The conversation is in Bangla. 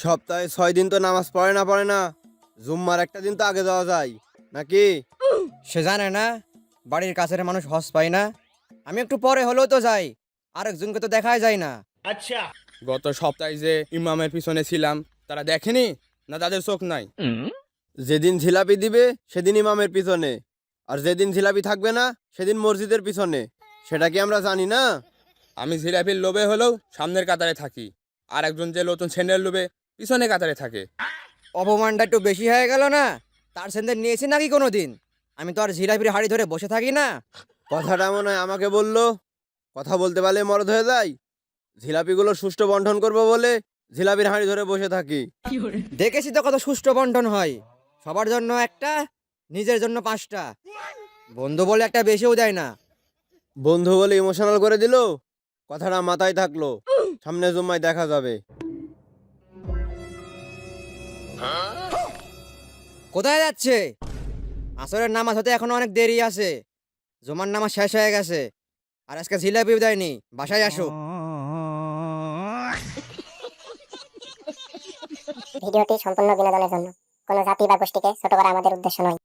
সপ্তাহে 6 দিন তো নামাজ পড়ে না। জুম্মার একটা দিন তো আগে যাওয়া যায় নাকি? সে জানে না বাড়ির কাছের মানুষ হজ পায় না। আমি একটু পরে হলেও তো যাই, আরেকজনকে তো দেখাই যায় না। গত সপ্তাহে যে ইমামের পিছনে ছিলাম, তারা দেখেনি না তাদের চোখ নাই? যেদিন জিলাপি দিবে সেদিন ইমামের পিছনে, আর যেদিন জিলাপি থাকবে না সেদিন মসজিদের পিছনে। সেটা কি আমরা জানি না? আমি জিলাপির লোভে হলেও সামনের কাতারে থাকি, আর একজন যে নতুন সেন্ডেল লোভে পিছনে কাতারে থাকে। অপমানটা একটু বেশি হয়ে গেল না? তার সেন্দের নিয়েছি নাকি কোনো দিন? আমি তো আর জিলাপির হাড়ি ধরে বসে থাকি না। কথাটা মনে হয় আমাকে বললো। কথা বলতে পারলে মরদ হয়ে যায়। জিলাপিগুলো সুষ্ঠু বন্টন করবো বলে জিলাপির হাঁড়ি ধরে বসে থাকি। দেখেছি তো কত সুষ্ঠু বন্টন হয়, সবার জন্য একটা, নিজের জন্য 5টা। বন্ধু বলে একটা বেশিও দেয় না। বন্ধু বলে ইমোশনাল করে দিল। কথাটা মাথায় থাকলো, সামনে জুম্মায় দেখা যাবে। কোথায় যাচ্ছে? আসরের নামাজ হতে এখনো অনেক দেরি আছে। জুমার নামাজ শেষ হয়ে গেছে, আর আজকে জিলাপিও দেয়নি। বাসায় আসো। ভিডিওটি সম্পূর্ণ বিনোদনের জন্য। কোনো জাতি বা গোষ্ঠীকে ছোট করা আমাদের উদ্দেশ্য নয়।